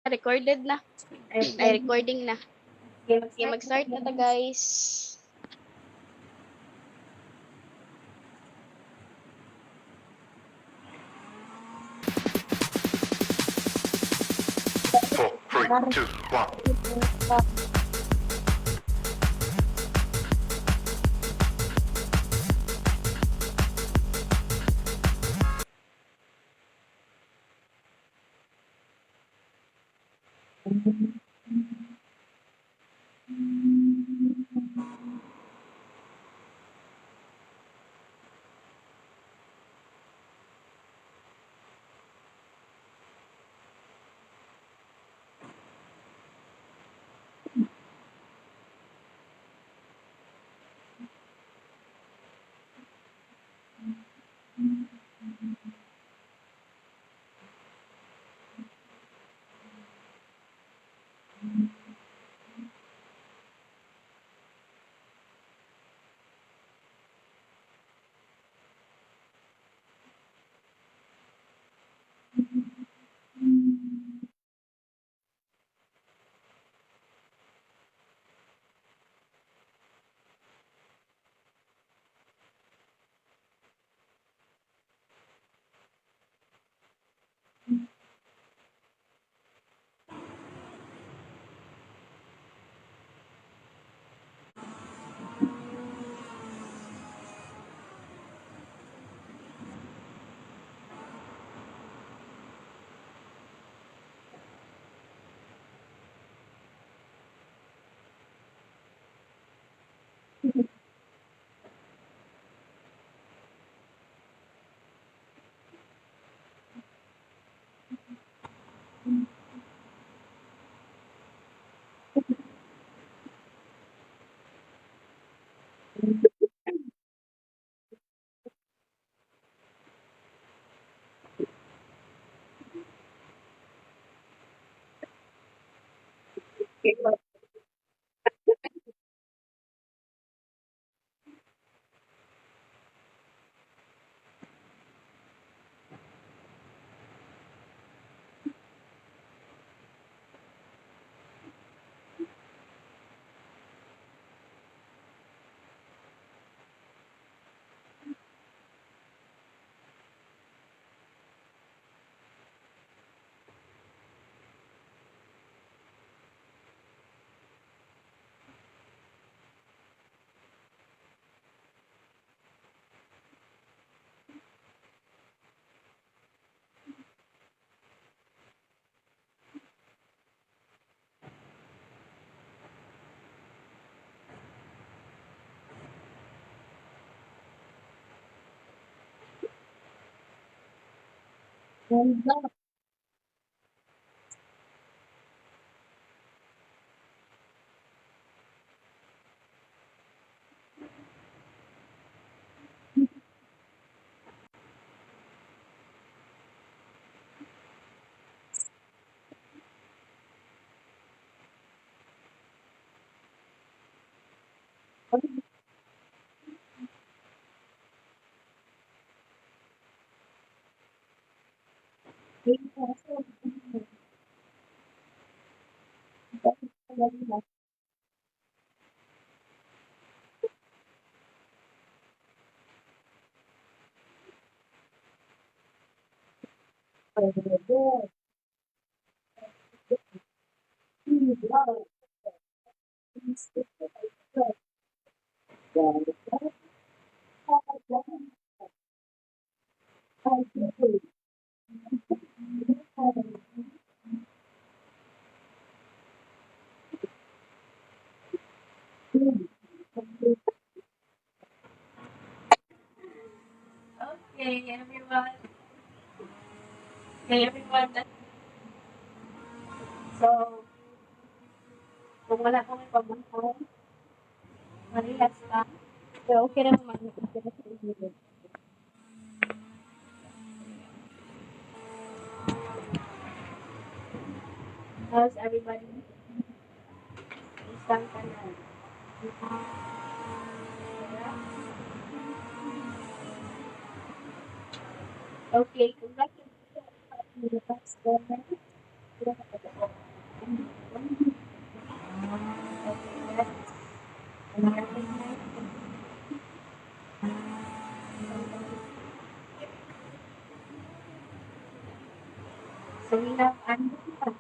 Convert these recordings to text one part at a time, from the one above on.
Recorded na. Ay, recording na. Okay, mag-start na ta, guys. Four, three, two, one. Okay, everyone. Okay, everyone. So, kung wala kong ipagmahal, marihas ka. So, okay na naman. Okay na sa inyo. How's everybody? Isang ka na. Okay, congratulations. So we have Andrea.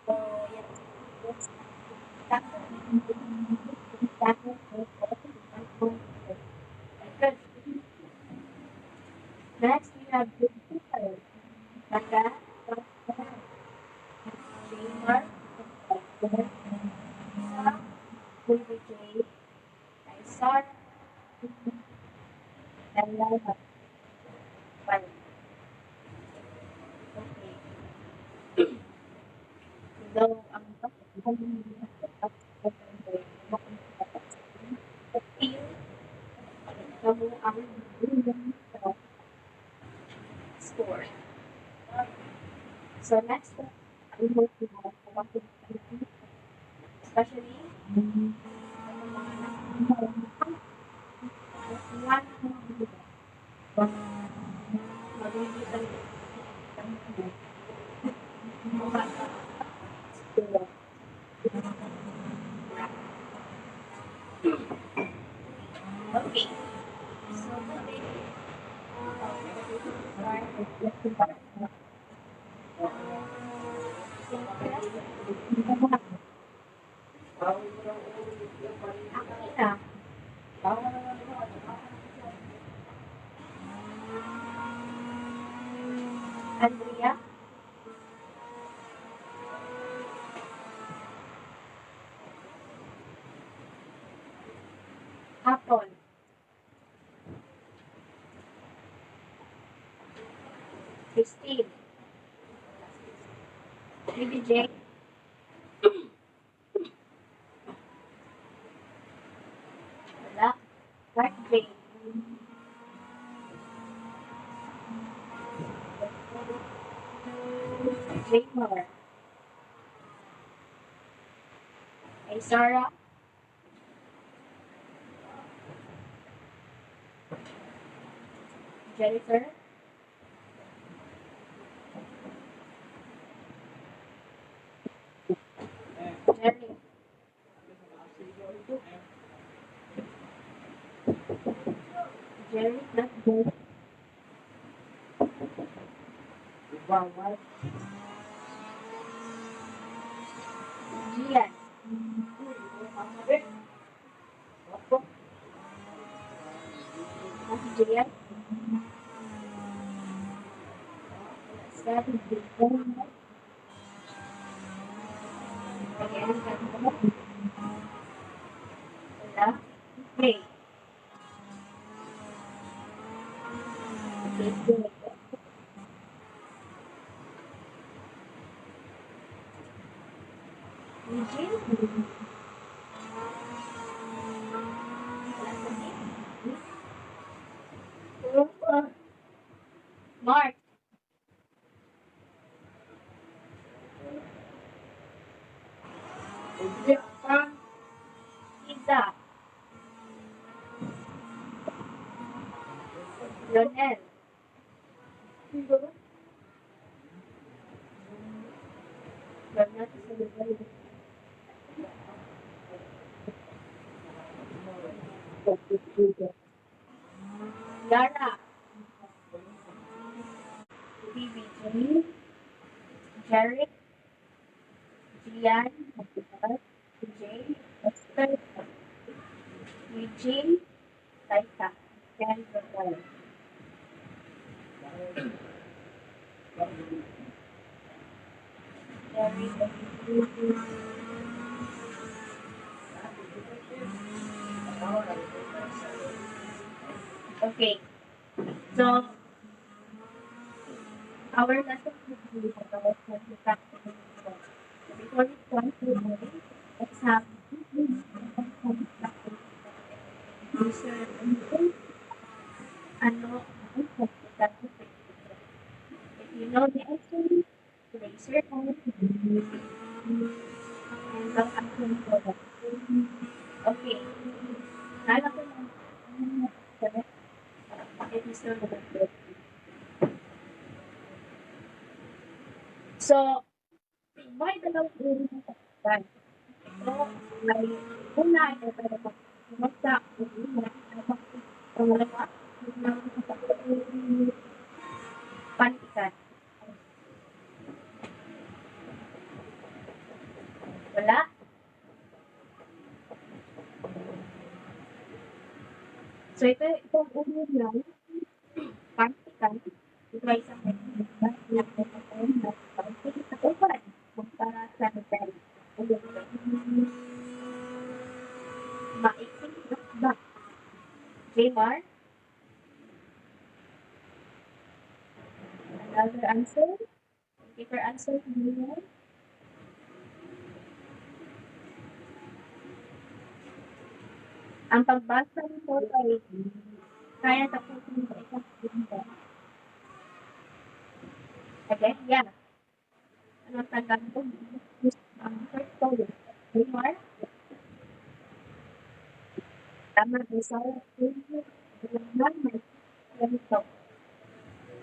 So yes, good. Next we have Jennifer. Maka, Jamer, Lisa, Baby J, Kaisar, and Lala. Well, okay. So, ang kamu ang score. So next, we will see especially one magiging okay. So today, Akina, Andrea, Apple, Christine, Baby J, wala, Mark J, Jamer, kay Sarah, Jennifer, Jerry, Jerry, not Jerry, Gian, Gian, Seth, again, wala, May, okay, Eugene, Mark, Isa, Ronel, Ronel, Lara, Bibi J, Jerry, Gian, Jay, Esther, Eugene, Taika, Ken, Ronel, Jerry, okay, so our lesson will be about the practical. Before we start today, let's have user ano ang practical. If you know the answer, raise your hand and don't answer for that. Okay. Nala ko lang. Episode 2. So, may dalawang uri ng pagkakan. Ito ay una ay para magsa pangalawa pantikan. Wala. So, itong uri lang, pantikan, ito ay isang sanitary. Maiksing ba? Jaymar? Another answer? Give your answer to Jaymar. Ang pagbasa nito ay kaya tapusin sa isang segundo. Okay? Yeah. Ano Tagalog? First story. Jaymar? Tama, Isaya. Ganito.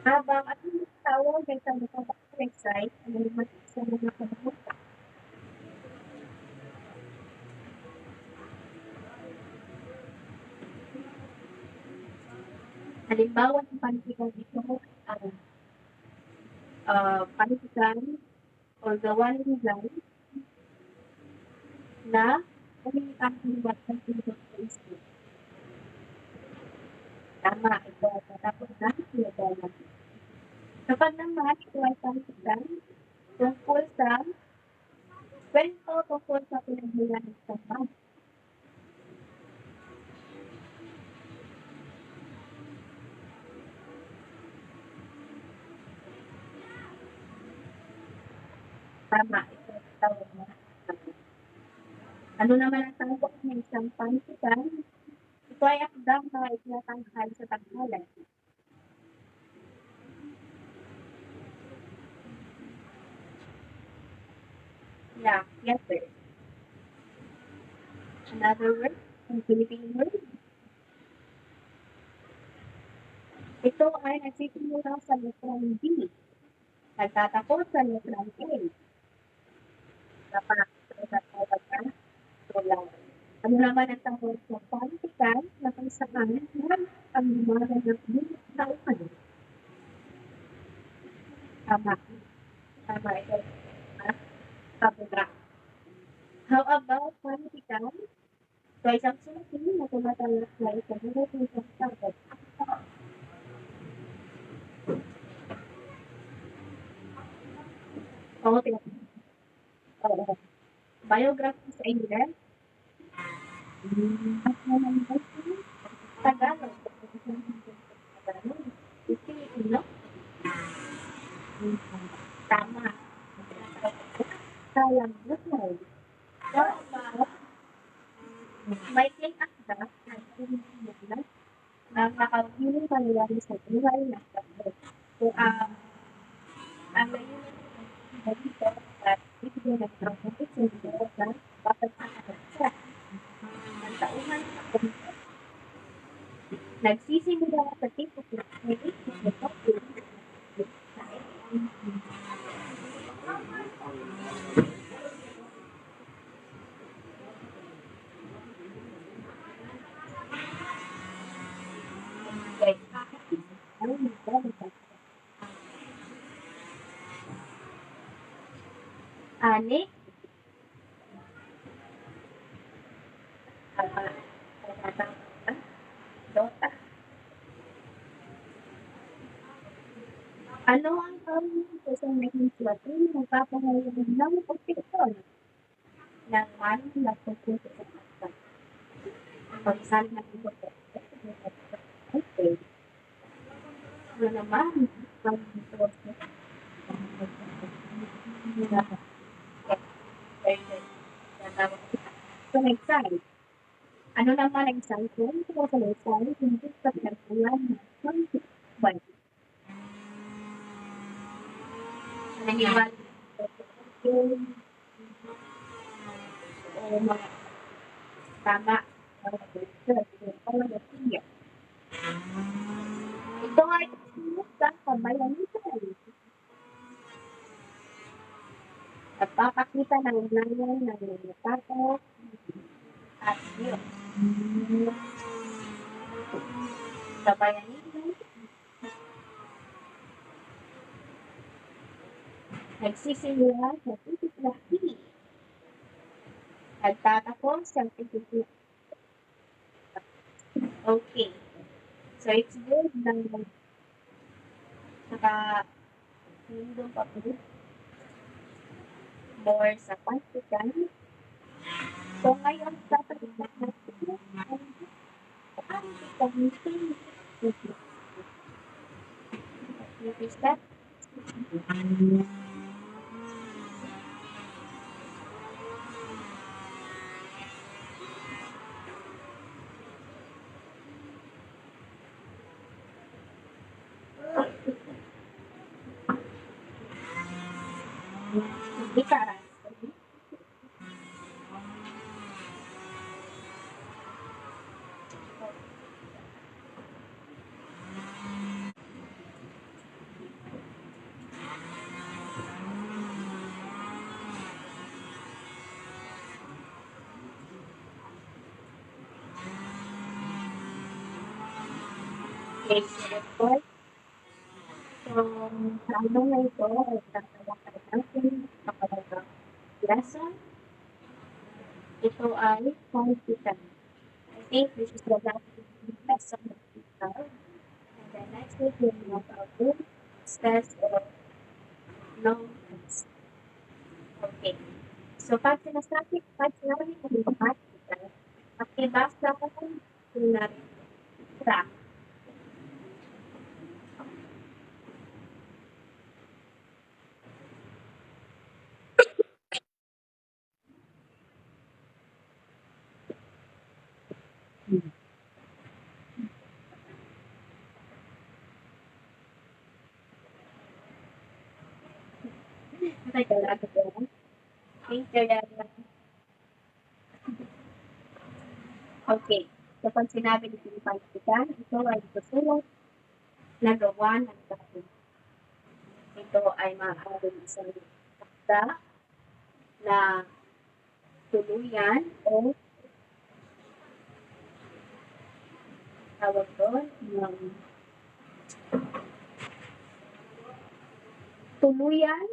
Habang at yung tawag ay sa website, ang lumatik sa mga kabahuta. Halimbawa ng panitikan ito ang panitikan o gawa ng design na pamilitan ng website ng Facebook. Tama, ito ay tatapos na sinagawa. Kapag naman ito ay panitikan tungkol sa kwento tungkol sa pinagmulan ng trabaho. Tama, ito ay tawag na. Ano naman ang tawag ng isang panitikan? Ito ay akdang na itinatanghal sa tanghalan. Yeah, yes sir. Another word, ang Philippine word. Ito ay nagsisimula sa letrang D. Nagtatapos sa letrang A. Napakatawag na tulang. Ano naman ang tawag sa panitikan na kung saan ang lumagan ng tauhan? Tama. Tama ito. Tabula. How about panitikan? So, isang sinasin na tumatawag na ito na isang tawag. Oo, oo. Biography sa England. Tagalog. Tagalog. Filipino. Tama. Sayang buhay. So, may king akda na Pilipinas na nakabiling pangyayari sa buhay ng tao. So, ang layunin ng dito at ibigay ng traumatic sa dito sa dapat sa kanasa. Ang tauhan sa komite. Nagsisimula sa tipo ng medit na ito. Ani, Dota. Ano ang tawag sa legislature na nagpapahayag ng proteksyon ng maling na tungkol sa kasal? Pagsali ng ito. Okay. Ano naman? So, next time. Ano naman ang cellphone? Ito sa website, hindi sa pinagpulan ng one. Nangyayari. O mga tama. Ito ay sinusang pambayanihan. Nagpapakita ng ugnayan ng mga tao at Diyos. Sa bayanihan, nagsisimula sa titik na hili. Nagtatapos sa titik na. Okay. So, it's good na naka-hindong pa po more sa pantikan. So, ngayon, tataliman natin ang pantikan. Is that? Literal. Okay, so report. So, sa ano na ito, ay tatalakay natin kapag lesson. Ito ay pantikan. I think this is the last lesson that we have. And then next week, we will have our book, test or long test. Okay. So, pag sinasabi ko yung pantikan, pakibasa ko kung track. Okay. So, pag sinabi ni Pilipantikan, ito ay susulat na gawa ng tao. Ito ay maaaring isang fakta na tuluyan o tawag doon ng tuluyan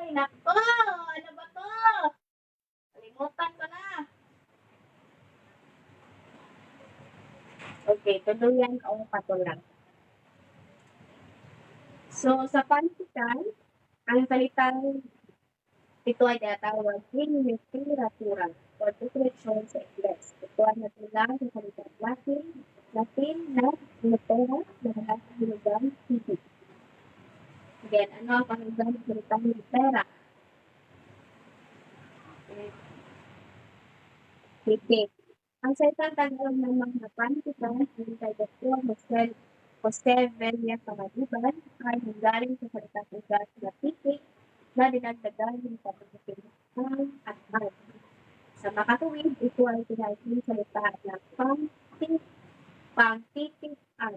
ay nako, ano ba to? Kalimutan ko na. Okay, tuluyan o patulang. So, sa pantikan, ang salitang ito ay tinatawag in literatura or literature sa Ingles. Ito ay natulang sa salitang Latin na litera na nahahulugang titik. Again, ano ang pahulugan ng salitang litera? Titik. Ang salitang Tagalog ng mga pantikan ay kay Dr. Jose Villa Pangaliban ay nanggaling sa salitang ugat na titik na dinagdagan ng pagkakasimulan at mark. Sa makatuwid, ito ay pinahing salita na pangtitikan.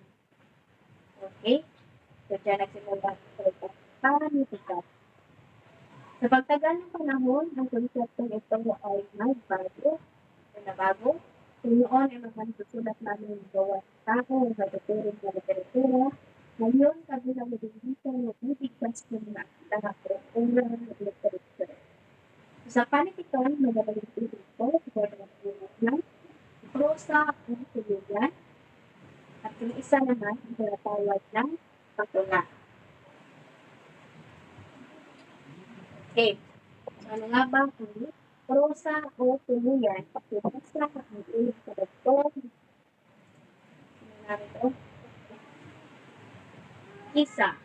Okay? So, dyan nagsimula ang salita panitikan. Sa pagtagal ng panahon, ang konseptong ito ay nagbago. Nabago. Kung noon ay magsusulat namin ng gawa ng tao, ang pagtuturing sa literatura, ngayon kami na magiging ng ibigkas ng mga lahat ng literatura. Sa panitikan, magagaling ito sa mga prosa ang tuluyan at yung isa naman ang tinatawag ng patula. Okay. So, ano nga ba ang prosa o tuluyan? Pakibasa ang ulit sa doktor. Ano nga ito? Isa.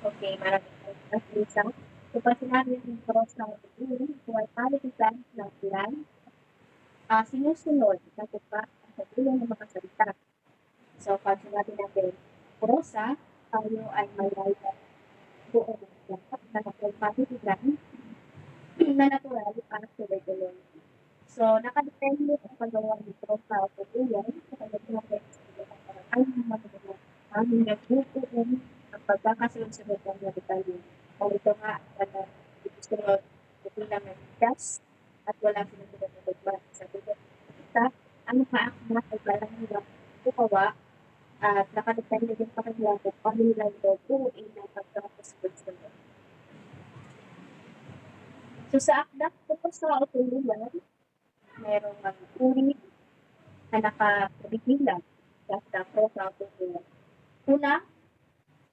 Okay, maraming salamat, Lisa. So, pag sinabi ng prosa o rule, ito ay palitan ng plan, sinusunod na tupa sa tulong ng mga salita. So, pag sinabi natin prosa, tayo ay may layas buo ng dapat na napagpapitigan na natural para sa regular. So, nakadepende ang paggawa ng prosa o tutuyan sa kanyang ay mga aming nagpupunan ang pagkakasunod-sunod ng mga detalye. Kung ito nga, sunod, bilang ng gas at wala sinusunod na dogma sa tugot. Isa, ang nakaakma ay parang nila kukawa at nakadepende din pa kanila kung paano nila ito buuin ng pagkakasunod-sunod. So, sa akda, tapos sa utuluyan, merong mga uri na nakapabigilan sa prosa o utuluyan. Una,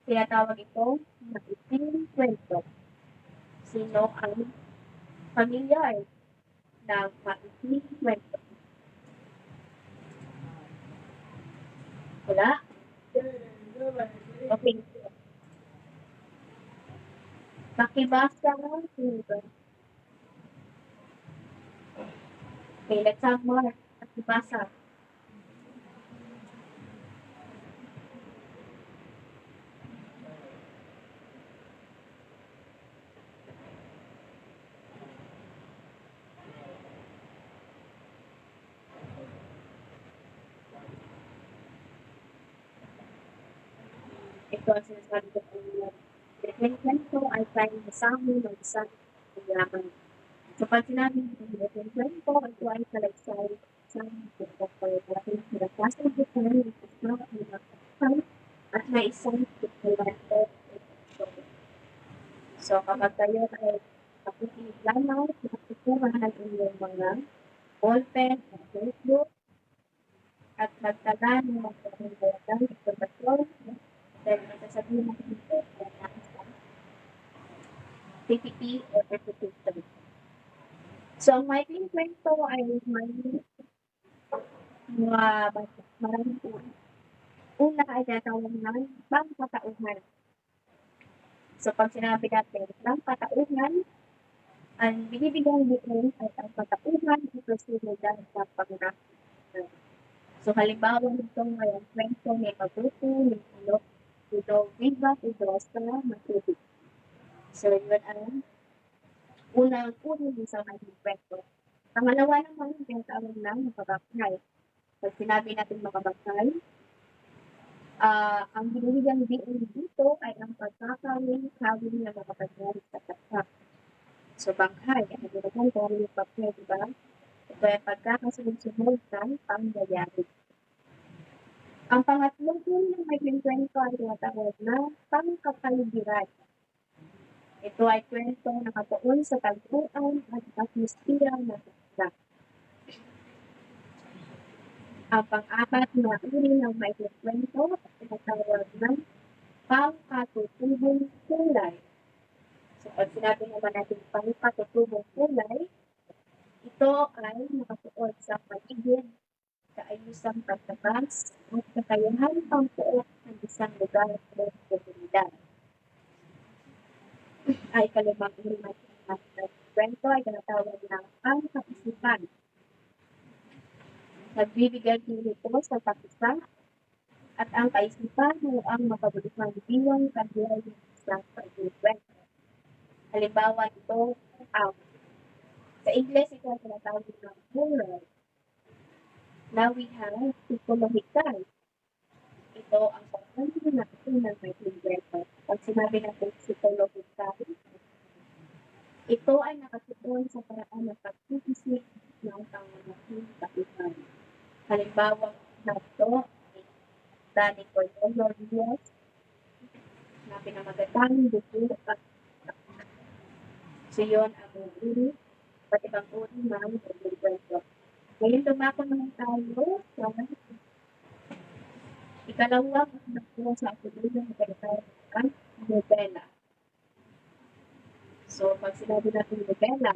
tinatawag ito na iting kwento. Sino ang familiar ng maiting kwento? Wala? Okay. Makibasa ng sino? Okay, let's have more. Makibasa. Ito ang sinasabi ko kanina. Kwento ay tayong masamo ng isang yaman. So, pag sinabi ng kwento, ito ay salaysay sa mga natin pinagpasok ito ng isang mga at may isang kwento. So, kapag kayo ay nakikinig lamang, nakukuha ng inyong mga ballpen at notebook at magtala ng mga pagkakang informasyon dahil masasabihin natin ito ay nasa PPT o presentation. So, ang maikling kwento ay may mga maraming uri. Una ay tinatawag ng pangpatauhan. So, pag sinabi natin pangpatauhan, ang binibigyan din ay ang patauhan ng posibilidad sa pangalan. So, halimbawa nito ay ang kwento ni Mabuto, ni Ilo Viva, Idrosa, Matubig. So, yun ang unang isang ating kwento. Pangalawa naman, tinatawag ng makabakay. Pag sinabi natin makabakay, ang binibigyan din dito ay ang pagkakawin na makapagyari sa kapwa. So, bangkay, ang binibigyan ko ang papel, diba? Ito ay pagkakasunod-sunod ng pangyayari. Ang pangatlong ng may kwento ay tinatawag na pangkapaligiran. Ito ay kwento na nakatuon sa tagpuan at atmosferang nasasya. Ang pang-apat na uri ng may kwento ay tinatawag ng pangkatutubong kulay. So, pag sinabi naman natin pangkatutubong kulay, ito ay nakatuon sa paligid, kaayusang pagtabas, at kakayahan pangpuot ng isang lugar o komunidad. Ay kalimang uri ng kwento ay tinatawag ng pangkaisipan. Nagbibigay din ito sa pakisa at ang kaisipan mo ang makabuluhan bilang kanilay ng isang pag-kwento. Halimbawa ito, sa English ito ay tinatawag ng moral. Now we have psychological. Ito ang pagkanto natin ng may kwento. Pag sinabi natin psychological, ito ay nakatuon sa paraan ng pag-isip ng pangangating kapitan. Halimbawa na ito, Danny Cornelio Diaz, na pinamagatang buto at so yun ang uri, pati bang uri ng kwento. Ngayon dumako naman tayo sa ikalawang nakuha sa atulungan ng kailangan novela. So, pag sinabi natin novela,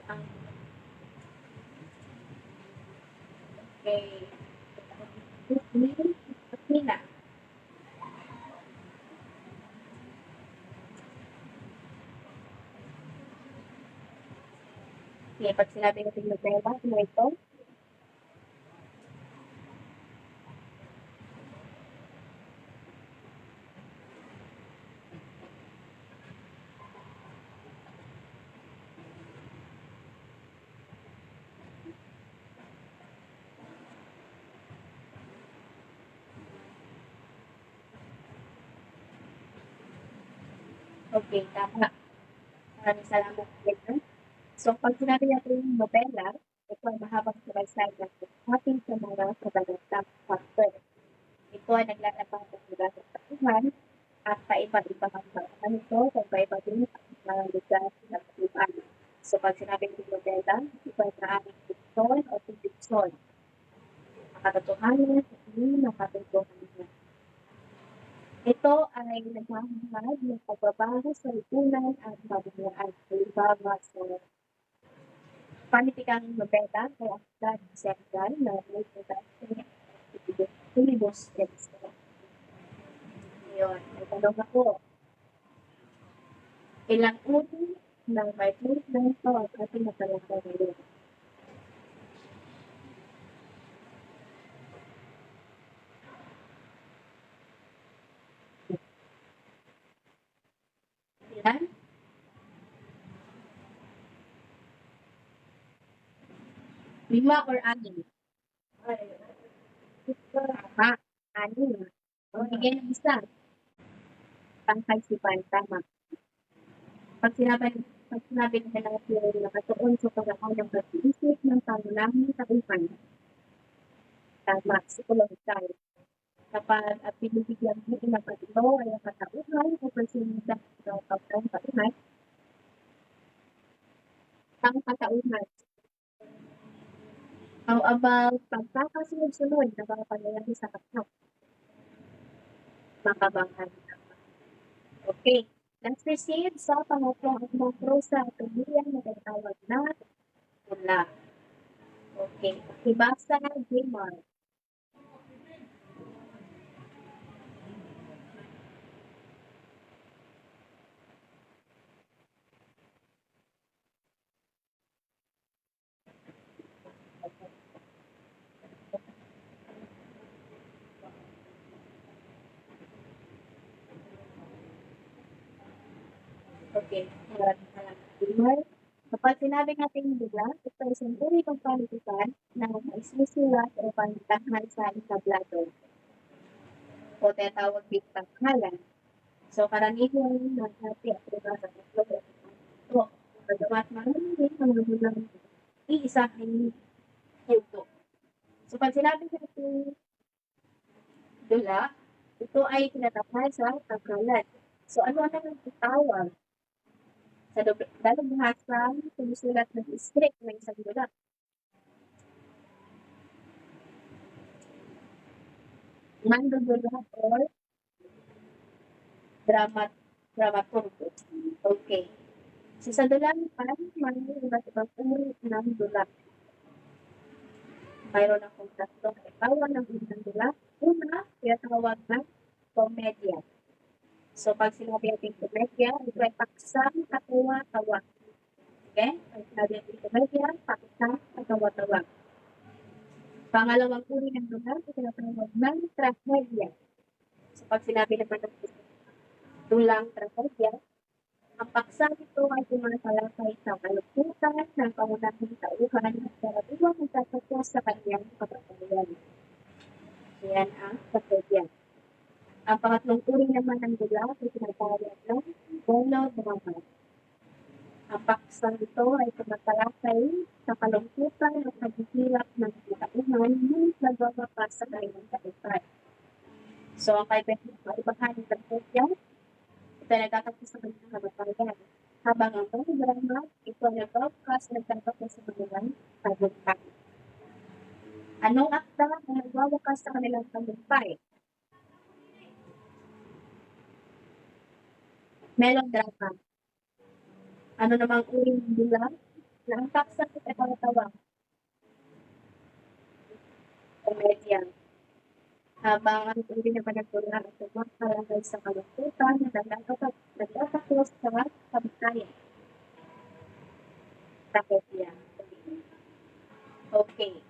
ang Athena. Okay, pag sinabi natin Nutella, ano ito? Okay, tama. Maraming salamat ulit. So, pag sinabi natin Nutella, ito ay mahabang sabaysay natin ating sa mga kabanatang factor. Ito ay naglalabas ng lugar ng tauhan at paiba-iba ang mga nito, paiba-iba din ang mga lugar ng tauhan. So, pag sinabi natin Nutella, ito ay maaaring Dixon o Dixon. Nakatotohanan, hindi nakatotohanan. Ito ay naghahangad ng pagbabago sa lipunan at pamumuhay. Halimbawa sa panitikang nobela kay Akdan Sergal na may pagkakas Tulibos Dexter. Yun, may tanong ako. Ilang uri ng vitamin na ito ang ating natalakay ngayon? Ilan? 5 or 6? Tama, 6. O, bigyan ng isa. Tangkay si Pan, tama. Pag sinabi ng dalawang theory na katuon sa pagkakaw ng pag-iisip ng pangunahing tauhan, tama, psikologikal. Kapag binibigyan mo ng ito ay ang katauhan o personalidad ng katauhan, ang katauhan. How about pagkakasunod-sunod na mga pangyayari sa katauhan? Makabanghan. Okay. Let's proceed sa pangatlong akmang prosa at tuliyan na tinatawag na tula. Okay. Ibasa Jmar. Okay. Maraming salamat, Jmar. Kapag sinabi natin bigla, ito ay isang uri ng panitikan na maisusulat o panitanghan sa entablado o tinatawag big tanghalan. So, karaniwan na natin at iba sa tatlo ito. Pagdamat marami din ang magulang iisahin yugto. So, pag sinabi natin dula, ito ay tinatapal sa tanghalan. So, ano ang tawag? Sa dalubhasa, sumusulat ng script ng isang dula. Mandudula or dramaturgo. Okay. So, sa dulang pan, may iba't ibang uri ng dula. Mayroon akong tatlong halimbawa ng isang dula. Una, tinatawag na komedya. So, pag sinabi natin komedya, ito ay paksang katawa-tawa. Okay? Pag sinabi natin komedya, paksang katawa-tawa. Pangalawang uri ng dula, ito tinatawag ng trahedya. So, pag sinabi naman ng dulang trahedya, ang paksa nito ay tumatalakay sa kalungkutan ng pangunahing tauhan at karaniwang nagtatapos sa kanyang kapatayan. Yan ang trahedya. Ang pangatlong uri naman ng dula ay tinatawag ng monodrama. Ang paksa nito ay tumatalakay sa kalungkutan at paghihirap ng tauhan nung nagwawakas sa kanyang kapatayan. So, ang kaibahan ng trahedya, ito ay nagtatapos sa kanyang kapatayan. Habang ang monodrama, ito ay nagtatapos sa kanilang tagumpay. Anong akta ang nagwawakas sa kanilang tagumpay? Melodrama. Ano namang uri ng dula na ang paksa ay tawa-tawa? Komedya. Habang ang uri naman ng dula ay tumatalakay sa kalungkutan na nagtatapos sa kamatayan. Trahedya. Okay.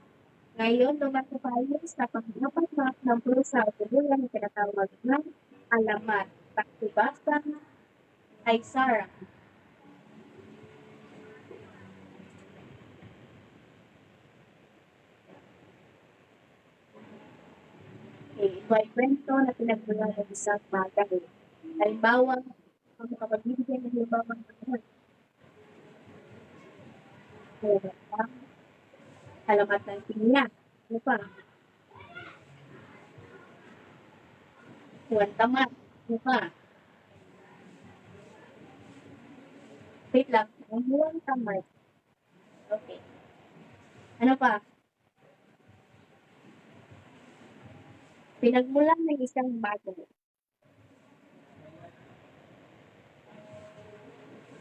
Ngayon, lumaki tayo sa pang-apat ng pusa o tuluyan na tinatawag ng alamat. Pagbasa ay Sarah. Okay, ito ay kwento na pinagmula ng isang bagay. Halimbawa, kung makapagbibigay ng halimbawa ng ano, alamat ng pinya. Ano pa? Huwag tamat. Ano pa? Wait lang. Ang huwag tamat. Okay. Ano pa? Pinagmulan ng isang bagay.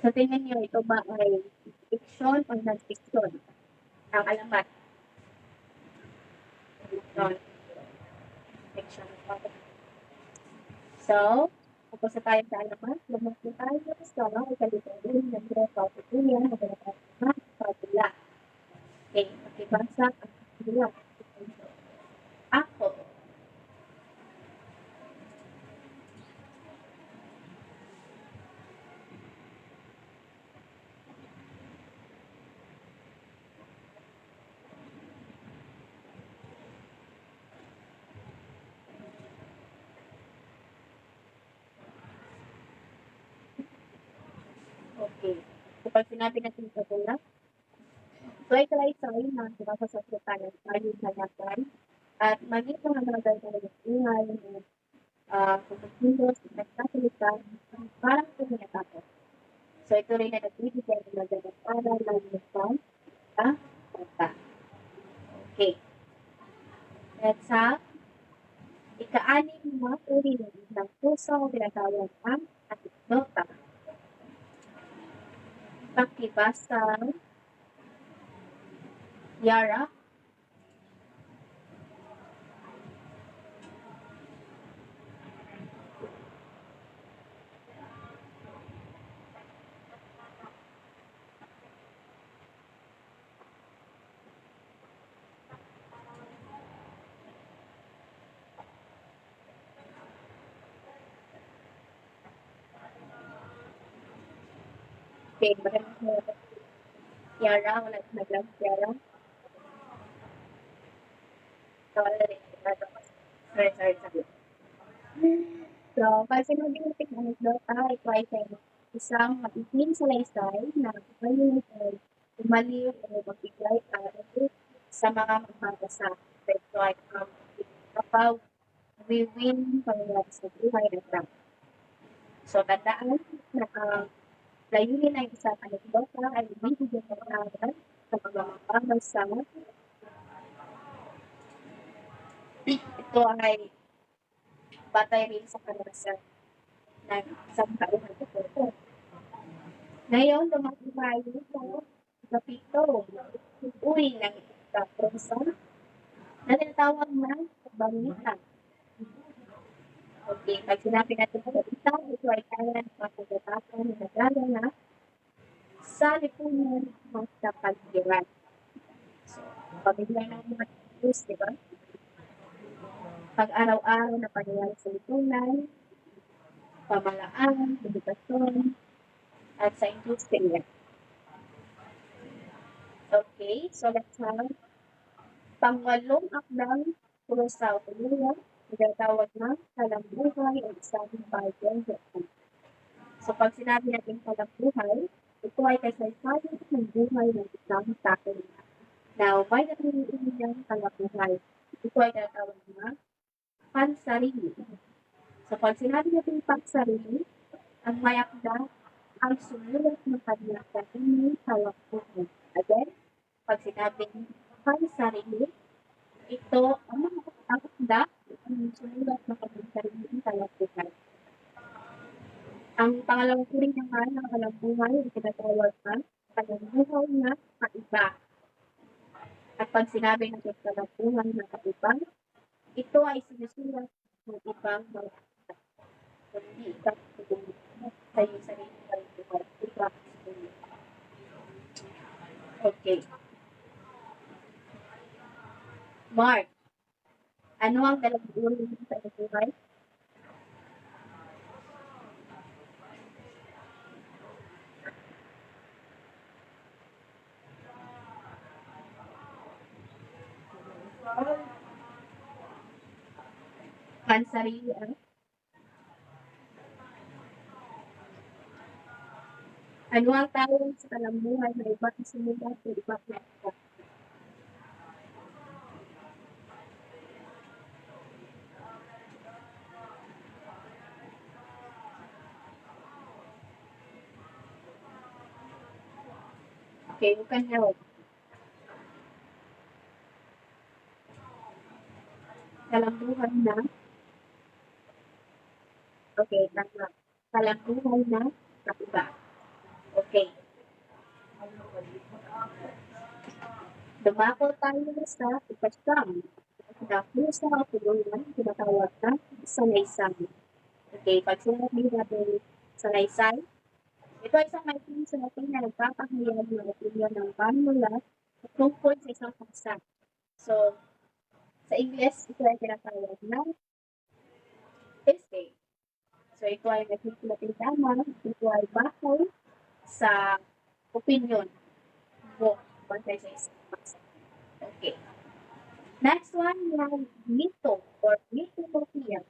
So, tingnan nyo, ito ba ay fiction o non-fiction? Ang alamat. Non-fiction. So, tapos na tayo sa alamat. Lumag na tayo sa ikalipagin ng Patutuyan na pinatawag na Pabula. Okay, makibasa ang Pabula. Ako. Okay. Kapag sinabi natin Pabula, ito ay kalaysay na sinasasakita ng tayong halakan at maging mga nagagawin ng ingay ng pagkakilos, nagsasalita, parang tuminatapos. So, ito rin na nagbibigay ng magandang aral ng lungsod sa bata. Okay. At sa ika-anim na uri ng isang puso, tinatawag ang anekdota. Pakibasa, Yara. Okay, maraming Yara, wala naglang Yara. Wala rin. Sorry. So, pag sinabing natin anekdota, ito ay isang matiting salaysay na ngayon ay umaliw o magbigay sa mga magbabasa. So, ito ay kapag we-win pangyayari sa buhay ng tao. So, tandaan na ang layunin ng isang anekdota ay bibigyan ng aral sa mga magbabasa. Ito ay batay rin sa karanasan ng isang tauhan ito. Ngayon, lumaki tayo sa kapito. Uwi ng kaprosa na tinatawag na bangitan. Okay, pag sinabi natin sa bangitan, ito ay kaya ng pagkakataon na nagala na sa lipunan ng kapaligiran. So, pamilya ng mga news, di ba? Pag araw-araw na pangyayari sa lipunan, pamalaan, edukasyon, at sa industriya. Okay, so let's have pangwalong akdang purusa o tuluyan, tinatawag na kalambuhay o isang bagay. So pag sinabi natin kalambuhay, ito ay kasaysayan ng buhay ng isang tao. Now, may natin niyang kalambuhay. Ito ay tinatawag na pansarili. So pag sinabi natin pansarili, ang may akda ay sumulat ng kanyang sarili kalambuhay. Again, pag sinabing pansarili, ito ang mga akda ang sumulat ng kanyang sarili kalambuhay. Ang pangalawang uri naman ng kalambuhay ay tinatawag na kalambuhay na kaiba. At pag sinabi natin kalambuhay na kaiba, ito ay sinusulat ng ibang mga akda. Hindi ikaw sa iyong sarili kalambuhay. Iba ang sulat. Okay. Mark, ano ang dalawang uri ng pagkabuhay? Pansarili, ano ang tawag sa kalambuhan na iba't isinulat o iba't nakita? Okay, you can help. Kalambuhan na, okay, tama. Kalambuhan na nakiba. Okay. Dumako tayo sa ikasyam. Dahil sa tulungan, tinatawag na salaysay. Okay, pag sinabi natin salaysay, ito ay isang maikling sinabi na nagpapahayag ng opinion ng panulat tungkol sa isang paksa. So, sa English, ito ay tinatawag na essay. So, ito ay nagsisilapin tama, ito ay bakay sa opinion mo bantay sa isang paksa. Okay. Next one, yung mito or mythologiya.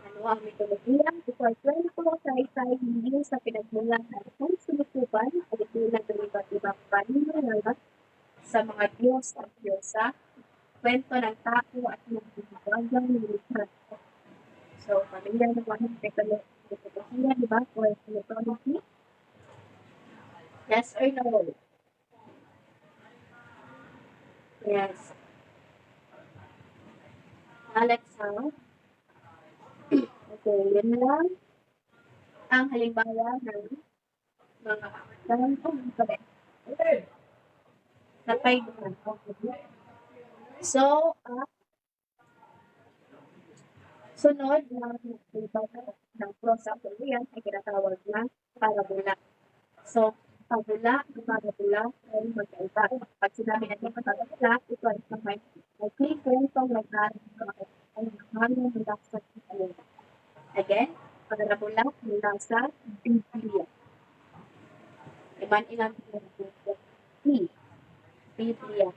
Ano ang mitolohiya? Ito ay kwento sa isang hindi sa pinagmulan ng isang sumusuban o tulad ng iba't ibang paniniwala sa mga Diyos at Diyosa, kwento ng tao at ng binibagang nilikha. So, pamilya naman ng mitolohiya, di ba? Or mythology? Yes or no? Yes. Alexa? Okay, yun lang ang halimbawa ng mga napay naman. So, sunod na halimbawa ng prosa o yan ay tinatawag na parabola. So, parabola ay magkaiba. Pag sinabi natin parabola, ito ay isang may kwentong nag-aaral ay nakamang mula sa Biblia. Again, parabola mula sa Biblia. Ilan Biblia.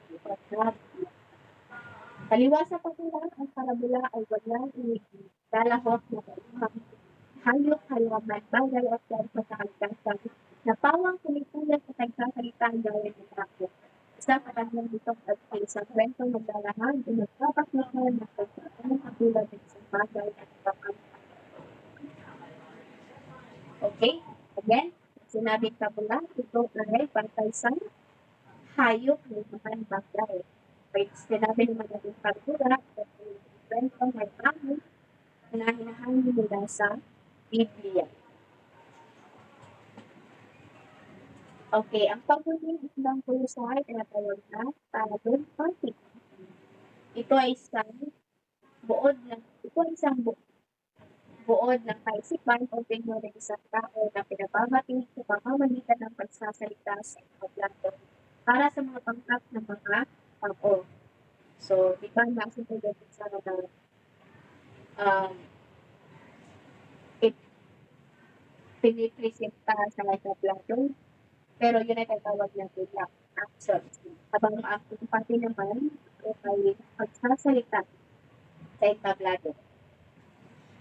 Kaliwa sa pagkula, ang parabola ay walang lalahok na kalimang hayop, halaman, bagay at sa kalikasan na pawang kumikulat sa nagsasalita gaya ng tao. Isang katanyang ditong at isang kwentong naglalahan o nagpapakita ng pagkakaroon ng katulad ng isang bagay at kapag. Okay? Again, sinabing tabula, ito ay pantay sa hayop ng mga bagay. Pag sinabi ng magandang tabula, kwentong may pangit na hinahangin nila sa Biblia. Okay, ang paghuling isang puso ay tinatawag na parabol party. Ito ay isang buod ng kaisipan o opinyon ng isang tao na pinababati sa pamamagitan ng pagsasalita sa paglato para sa mga pangkat ng mga tao. So, di ba nasinunod sa pinipresenta sa paglato, pero yun ay tatawag natin na actions. Habang ang acting party naman ay pagsasalita sa entablado.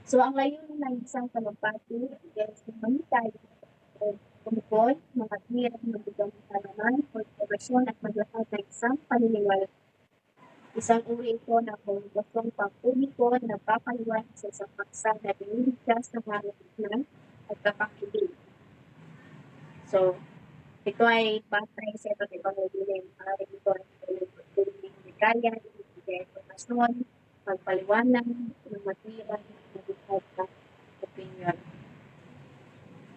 So, ang layunin ng isang talumpati ay humanitay o kumukod, mga hirap ng bigyan ng kalaman, konservasyon at maglakad ng isang paniniwala. Isang uri ito ng komunikasyon pang-publiko na papaliwan sa isang paksa na biniligtas ng harap ng at kapakilig. So, ito ay batay sa iba't ibang layunin. Maaaring ito ay tulong ligaya, ibigay informasyon, pagpaliwanag ng matira na bukod na opinion.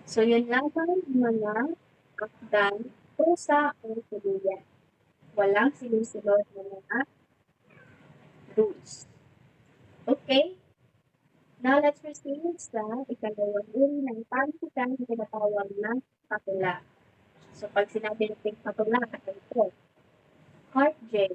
So, yun lang ang mga akdang pusa o tuluyan. Walang sinusunod na mga rules. Okay? Now, let's proceed sa ikalawang uri ng pansikan na tinatawag na patula. So, pag sinabi natin patula, ito, heart J.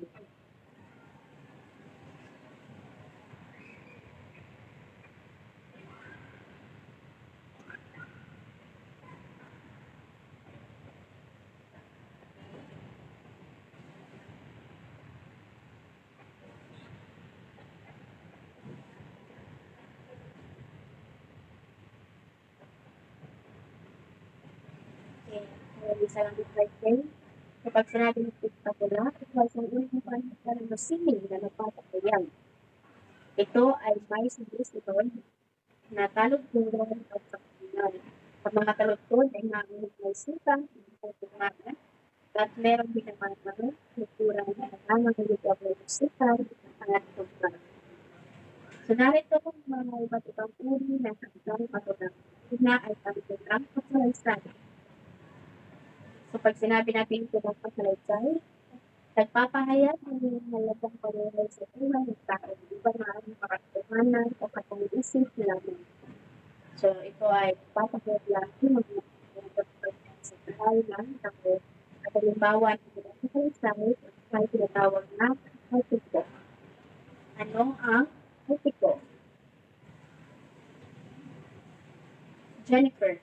isa lang yung right day. Kapag sinabi ng pagpapula, ito ay isang unang pangalan ng sining na nagpapakayan. Ito ay may sinusunod na taludturan at kapilan. Ang mga taludtod ay maunod may sutang, pagkumanan, at meron din naman mga kultura na nangangalit ang may sutang at pagkumanan. So, narito kung mga iba't ibang uri ng kanilang patulang. Una ay pagkulang kasalaysay. So, pag sinabi natin ito ng kasalaysay, nagpapahayag ng halagang paglalay sa buhay ng tao, di ba maaaring makatotohanan o katang-isip lamang. So, ito ay papahayag lang ng mga sa buhay ng tao. At halimbawa ng mga kasalaysay ay tinatawag na artiko. Ano ang artiko? Jennifer.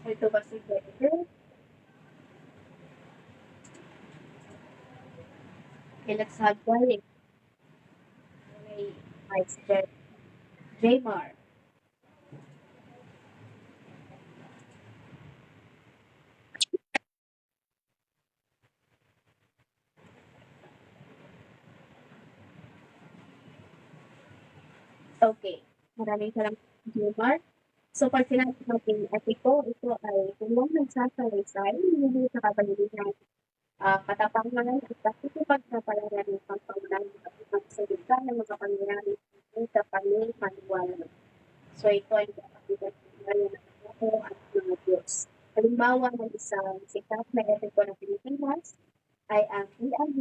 Ito ba si Jennifer? Okay, let's have Gary. Okay, Vice Chair. Jaymar. Okay, maraming salamat, Jaymar. So, pag sinabi natin etiko, ito ay tulong nagsasalaysay, hindi sa kabalihan katapangan at pakikipagkapalaran ng pangpangunan ng salita ng mga pangyayari sa paniniwala. So, ito ay nakakita ng ako at mga Diyos. Halimbawa ng isang sikat na etiko ng Pilipinas ay ang iang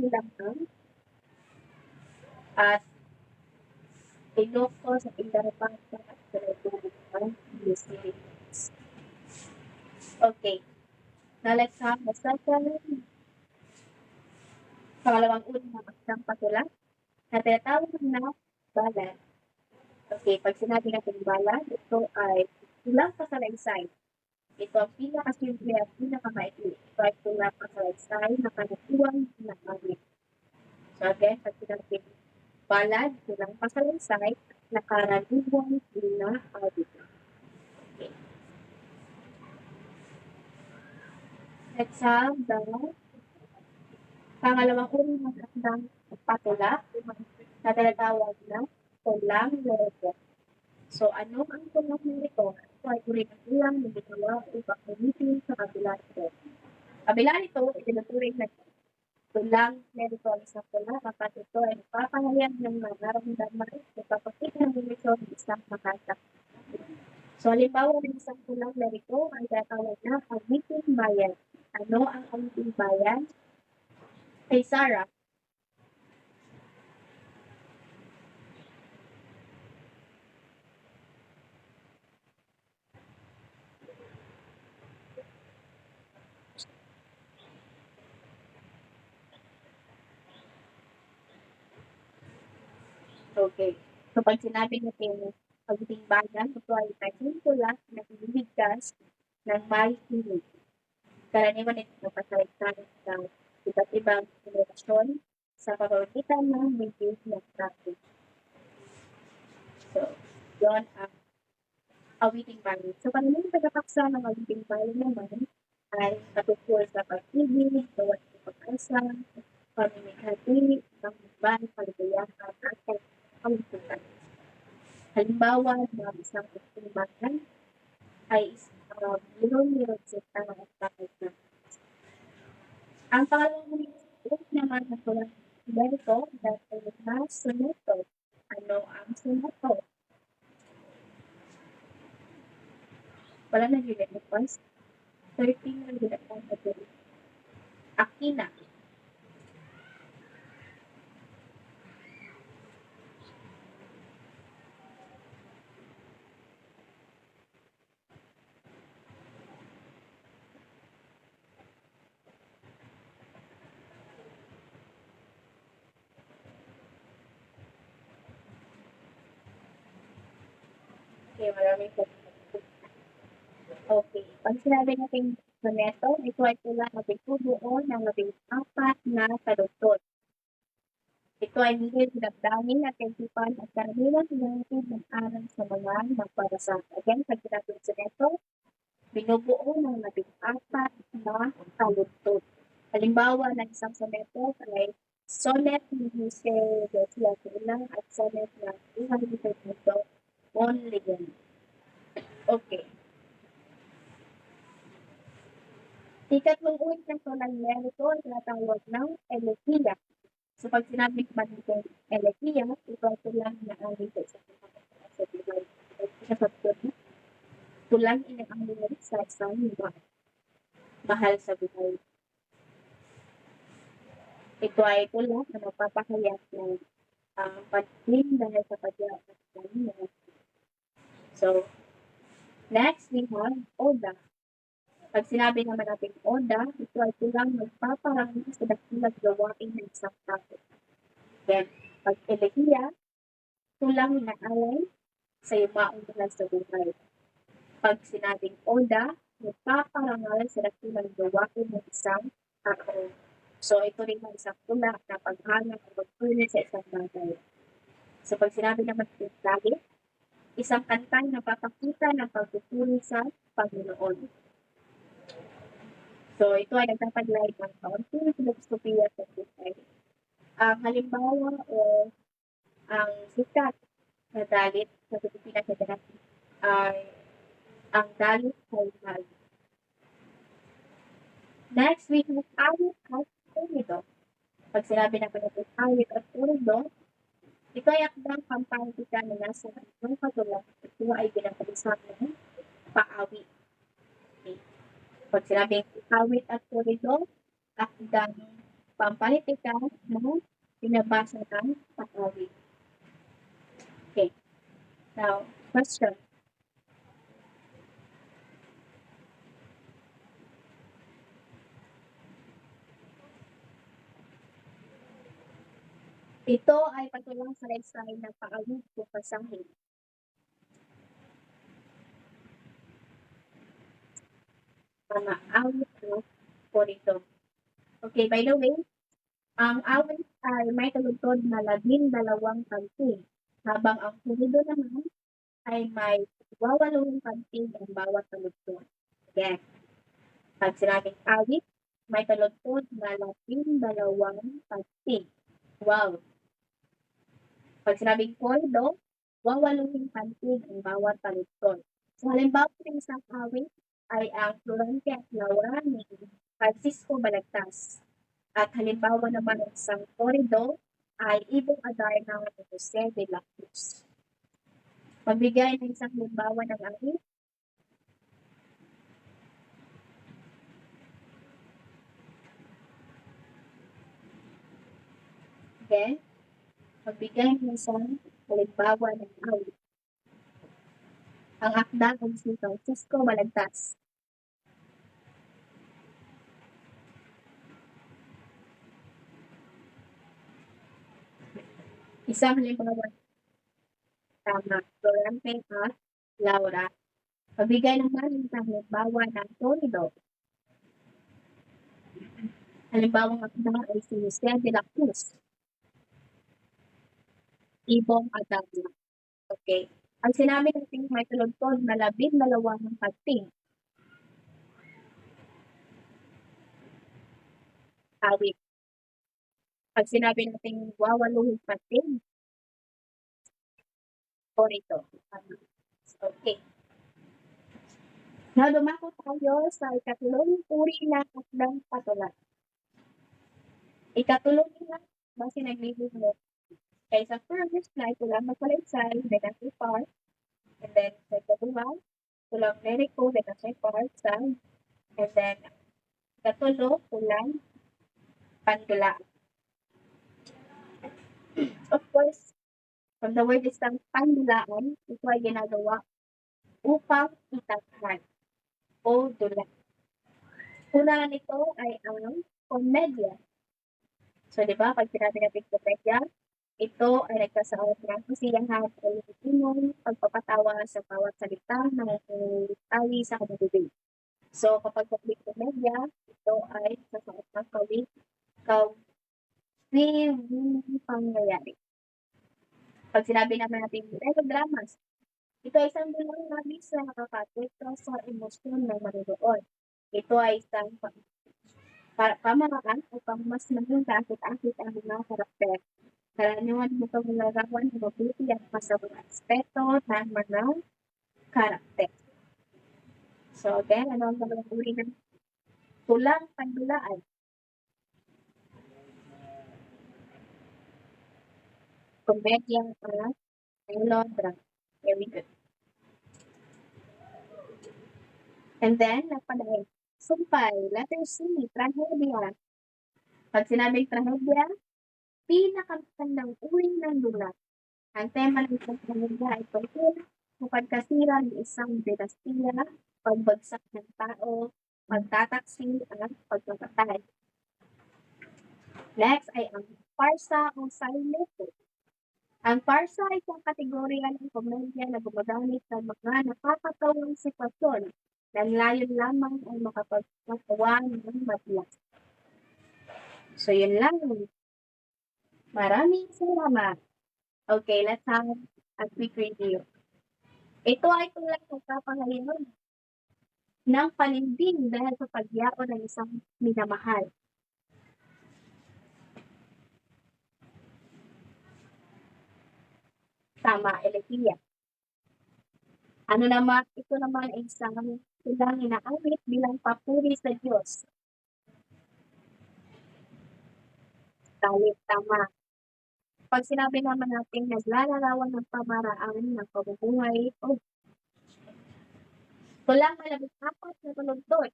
at Iloko sa Pindarapata at Pindarapata Ministries. Okay. Now, let's have the second pangalawang uri ng isang patulang na tinatawag na balad. Okay, pag sinabi natin balad, ito ay tulang pasalaysay. Ito ang pinakasimple at pinakamaikli. Ito ay tulang pasalaysay na kanatuan na kami. So again, pag sinabi balad, tulang pasalaysay, nakaraniwang na audit. Okay. Let's have the pangalawang uri ng isang patula na tinatawag na tulang lereko. So, ano ang tulang lereko? Ito ay uri ng tulang na ginawa upang gamitin sa kabila nito. Kabila nito, itinuturing na tulang lereko ang isang tula kapag ito ay nagpapahayag ng mga nararamdaman at nagpapakita ng relasyon ng isang makata. So, halimbawa ng isang tulang lereko ay tinatawag na awiting bayan. Ano ang awiting bayan? Kay Sarah. Okay. So, pag sinabi natin awiting bayan, ito ay isang tula na binibigkas ng may hilig. Karaniwan ito napasalitan sa iba't ibang relasyon sa pamamagitan ng medium ng traffic. So, yun ang awiting bayan. So, karaniwan pagkakaksa ng awiting bayan naman ay patungkol sa pag-ibig, gawa ng pag-asa, pamimigati, pangbaban, paligayahan, at pangkutan. Halimbawa, ng isang awiting bayan ay meron sa at bakit na. Ang pangalawang munisipyo naman na tulang ganito dahil na suneto. Ano ang suneto? Wala na yun ito first. 13 na yun ang patuloy. Akina. Okay, maraming salamat. Okay. Pag sinabi natin soneto, ito ay tula nagbubuo ng 14 na taludtod. Ito ay hindi dinagdamin at kaisipan at karamihan hinahintid ng aral sa mga magpabasa. Again, pag sinabing soneto, binubuo ng 14 na taludtod. Halimbawa ng isang soneto ay sonnet ni Jose Garcia Luna at sonnet na Juan Fernando Bonleon. Okay. Ikatlong ulit ng solemnito ay tinatawag ng elegiya. So pag sinabing natin elegiya, ito ay tulang na aling sa isang sa buhay. Tulang inaangin sa isang mahal sa buhay. Ito ay tulang na magpapahayag ng pagling dahil sa pagyakas ng mga. So, next we have Oda. Pag sinabi naman natin Oda, ito ay tulang magpaparami sa dakilang gawain ng isang tao. Then, pag elegiya, tulang inaalay sa yumaong mahal sa buhay. Pag sinabing Oda, magpaparangal sa dakilang gawain ng isang tao. So, ito rin ang isang tula na paghanap o pagpuli sa isang bagay. So, pag sinabi naman ito lagi, isang kantang napapakita ng pagpupuli sa Panginoon. So, ito ay nagpapaglay ng kaunting filosofiya sa buhay. Ang halimbawa o ang sikat na dalit sa Pilipinas na dalit ay ang dalit kay Mahal. Next, we have awit at turido. Pag sinabi na natin awit at turido, ito ay akdang pampantika na nasa ng patulang. Ito ay pinapalisan ng paawit. Okay. Pag sinabing awit at turido, akdang pampalitika na pinabasa ng paawit. Okay. Now, question. Ito ay patulang salaysay ng paawit o pasahin. Mga awit o turido. Okay, by the way, ang awit ay may taludtod na 12 pantig, habang ang turido naman ay may 28 pantig ang bawat taludtod. Again, pag sinabing awit, may taludtod na 12 pantig. Wow! Pag sinabing turido, 28 pantig ang bawat taludtod. So, halimbawa ng isang awit ay ang Florante at Laura ni Francisco Balagtas. At halimbawa naman ng isang turido ay Ibong Adarna ni Jose de la Cruz. Magbigay ng isang halimbawa ng awit. Again, magbigay ng isang halimbawa ng awit. Ang akda ay si Francisco Balagtas. Isang halimbawa. Tama. Florante at Laura. Magbigay naman ng isang halimbawa ng turido. Halimbawa ng akda ay si Jose de la Cruz. Ibong Adarna. Okay. Ang sinabi natin may taludtod na 12 pantig. Awit. Pag sinabi natin 28 pantig, turido. Okay. Now, dumako tayo sa ikatlong uri ng akdang patulan. Ikatlong na base naglilingkod. Kaya sa first na ito lang magpalaysay, negative part, and then sa ikatlong, tulang lyrico, negative part, sound, and then ikatulo, tulang pandula. Of course, from the word isang pandulaan, ito ay ginagawa upang itakhan o dula. Una nito ay ang komedya. So, di ba, pag sinabi natin komedya, ito ay nagkasaot ng kasiyahan o litinong pagpapatawa sa bawat salita ng tawi sa kababibig. So, kapag public media, ito ay sasuot ng kawili pangyayari. Pag sinabi naman natin melodramas, ito ay isang bilang labis na nakakapekto sa emosyon ng manonood. Ito ay isang pamaraan upang mas maging kaakit-akit ang mga karakter. Karaniwan nito nilarawan ng mabuti at masamang aspeto ng mga karakter. So again, ano ang mga uri ng tulang pandulaan? Komedya at melodrama. Very good. And then, napadaig. Sumpay, letter C, trahedya. Pag sinabing trahedya, pinakamagandang uri ng lulat. Ang tema ng isang trahedya ay tungkol sa pagkasira ng isang dinastiya, pagbagsak ng tao, pagtataksil at pagpapatay. Next ay ang farsa o silent. Ang farsa ay isang kategorya ng komedya na gumagamit ng mga nakakatawang sitwasyon na layon lamang ay makapagpatawa ng matiyak. So, yun lang. Maraming salamat. Okay, let's have a quick review. Ito ay tulad ng kapangyarihan ng paninding dahil sa pagyao ng isang minamahal. Tama, Elegia. Ano naman, ito naman ay isang silang inaamit bilang papuri sa Diyos. Talit, tama. Pag sinabi naman natin naglalarawan ng pamaraan ng pamumuhay, tulang malabis-apat na tulundot.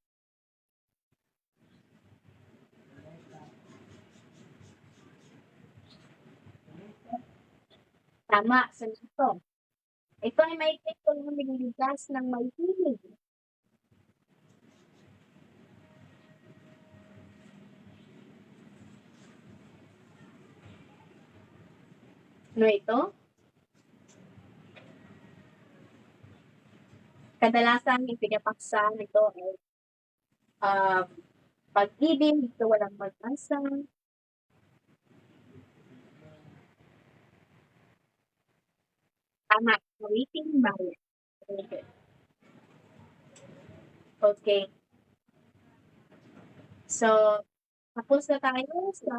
Tama, sanito. Ito ay may tulang biniligas ng may hilig. Ano ito? Kadalasan ipinapaksa nito ay pag-ibig, ito walang pag-asa. Tama, waiting bayan. Very good. Okay. So, tapos na tayo sa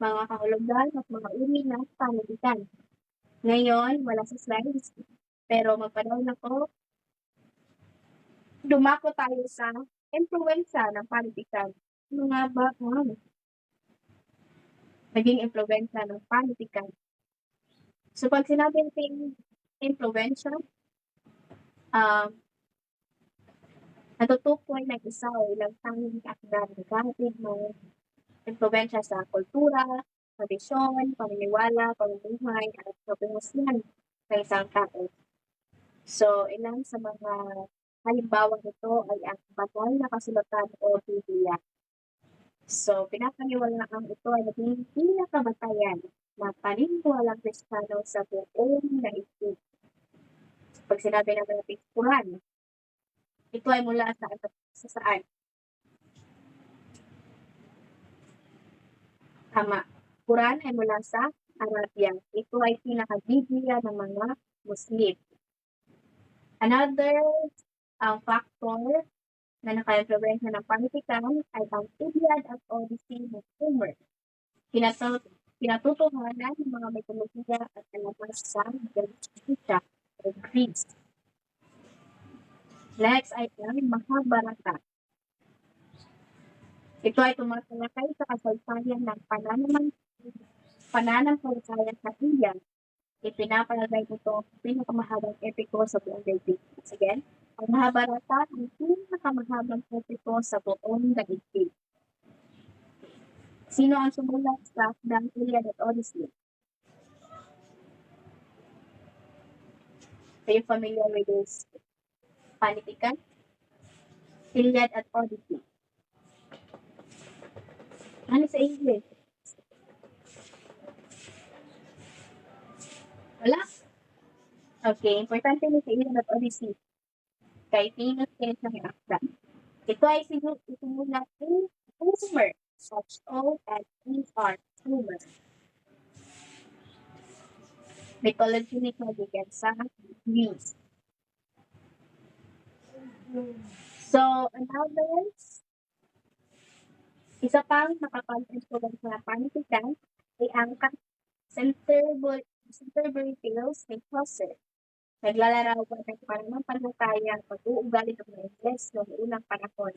mga kahulugan at mga uri ng panitikan. Ngayon, wala sa slides, pero magpanahon ako, dumako tayo sa impluwensya ng panitikan. Ano nga ba ang naging impluwensya ng panitikan? So, pag sinabi natin impluwensya, natutukoy ng isa o ilang tanging akda na naghahatid ng impluwensya sa kultura, tradisyon, paniniwala, pamumuhay, at kabuhayan ng isang tao. So, ilan sa mga halimbawa nito ay ang banal na kasulatan o Biblia. So, pinapaniwalaan ito ay naging pinakabatayan na paniniwalang Kristiyano sa buong daigdig. Pag sinabi naman natin Quran, ito ay mula sa saan? Tama. Quran ay mula sa Arabia. Ito ay pinaka-Biblia ng mga Muslim. Another factor na naka-influensya ng panitikan ay ang Iliad at Odyssey ng Homer. Pinatutuhanan ng mga mitolohiya at alamas sa Greece o Greece. Next ay ang Mahabharata. Ito ay tumatalakay sa kasaysayan ng pananampalataya sa India. Ipinapalagay ito ang pinakamahabang epiko sa buong daigdig. Again, ang Mahabharata ang pinakamahabang epiko sa buong daigdig. Sino ang sumulat sa akdang Iliad at Odyssey? Are you familiar with this panitikan? Iliad at Odyssey. Ano sa English? Wala? Okay, importante ni sa Iliad at Odyssey. Kay famous kayo sa may akda. Ito ay isinulat in humor, such O-N-E-R, humor. Mythology ni kaibigan sa Greece. So, another, isa pang nakapag-influence na panitikan ay ang Canterbury Tales ni Chaucer. Naglalarawan ng pananampalataya at pag-uugali ng mga Ingles noong unang panahon.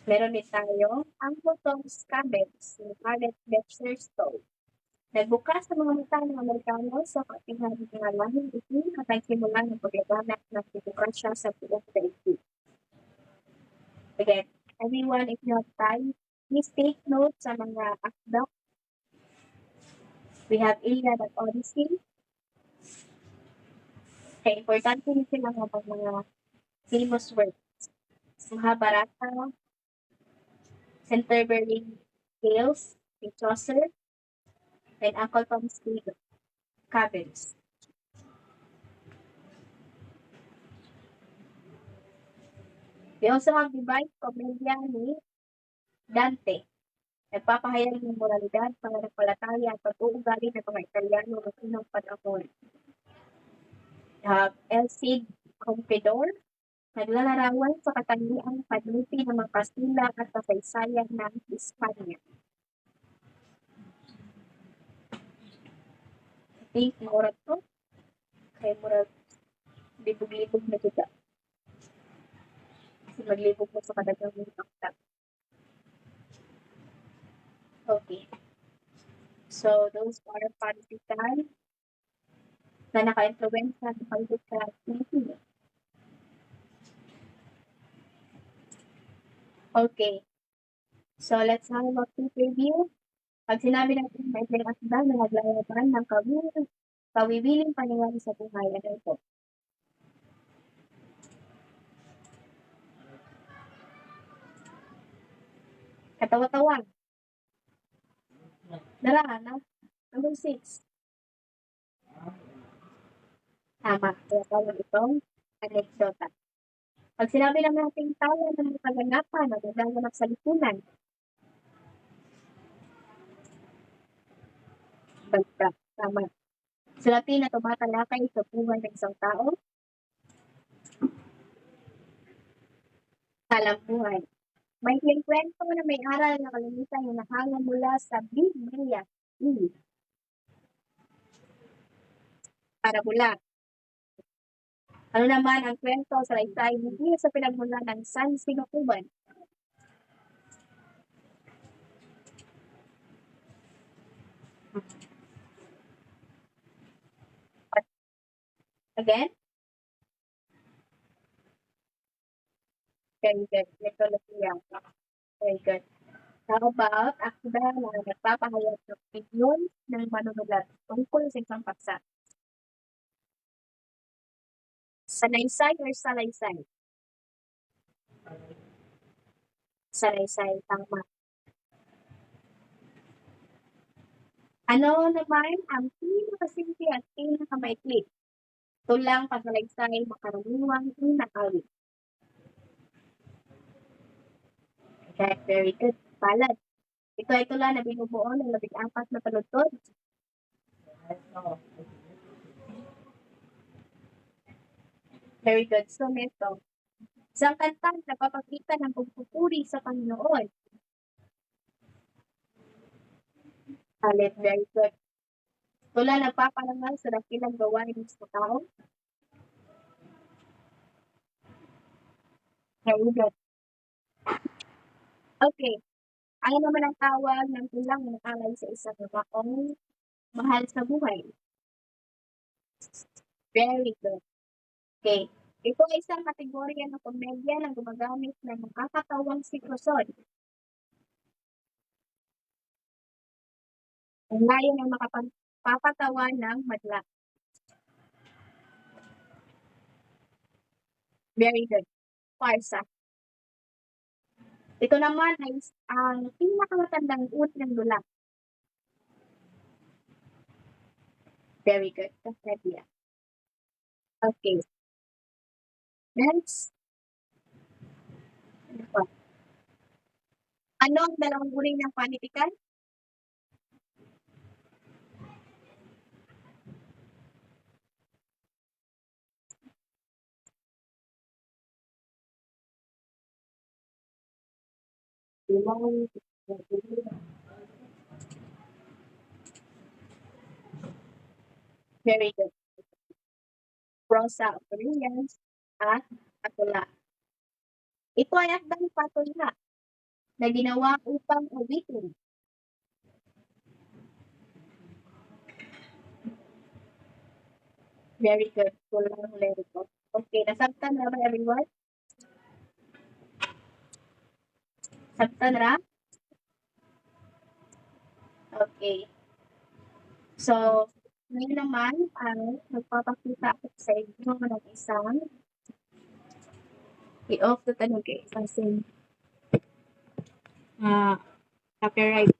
Meron din tayo ang Plato's Cabins ni Harriet Beecher Stowe. Nagbukas sa mga mata ng Amerikano sa katingan ng mga lahing itim at nagsimula ng paglaganap ng demokrasya sa buong daigdig. Again, everyone, if you have time, please take note sa mga akda. We have Iliad at Odyssey. Kaya importante din sila mga famous works. Mahabharata, Canterbury Tales, ni Chaucer, and Uncle Tom's Cabins. We also have Divine Commedia ni Dante. Nagpapahayag ng moralidad, pananampalataya at pag-uugali ng mga Italiano ng unang panahon. We have El Cid Campeador. Naglalarawan sa katangiang paglupi ng mga Kastila at kasaysayan ng Hispania. I think moral to. Kaya moral, libog-libog na dito. Kasi maglibog mo sa kadagang mga. Okay. So, those are panitikan na naka-influence sa pagduka Pilipino. Okay. So, let's have a quick review. Pag sinabi natin may isang akda na naglalaban ng kawiwiling paningani sa buhay, ano ito? Katawa-tawan. Darana. Number 6. Tama. Kaya tawag itong anekdota. Pag sinabi naman natin tayo ng mga kaganapan na nagaganap sa lipunan, basta. Tama. Sa Latin na tumatalakay sa buhay ng isang tao, talang buhay. May kwento na may aral na kalimitan na nahanga mula sa Biblia. Para mula. Ano naman ang kwento sa laysay hindi sa pinagmulan ng San Sinukuban? Again? Very good. Mythology. Very good. How about akda na nagpapahayag ng opinion ng manunulat tungkol sa isang paksa? Sanaysay or salaysay? Salaysay, tama. Ano naman ang pinakasimple at pinakamaikli? Tulang, pasalaysay, makaraniwang, inakawit. Okay, very good. Palad. Ito ay tula na binubuo ng 14 na taludtod. Very good. So, neto. Isang kanta na papakita ng pagpupuri sa Panginoon. Alit, very good. Tula na paparangal sa dakilang gawain sa tao. Very good. Okay. Ano naman ang tawag ng tulang na alay sa isang babaong mahal sa buhay? Very good. Okay. Ito ay isang kategorya ng komedya na gumagamit ng nakakatawang sitwasyon. Ang layo ng makapagpapatawa ng madla. Very good. Farsa. Ito naman ay ang pinakamatandang ut ng dula. Very good. Tragedya. Okay. Next. Ano ang dalawang uri ng panitikan? Very good. Prosa o Koreans at patula. Ito ay akdang patula na ginawa upang uwitin. Very good. Kulang liriko. Okay, nasabtan na ba everyone? Sabtan ra? Okay. So, ngayon naman ay magpapakita ako sa inyo ng isang i-off the tanong kay kasi copyright.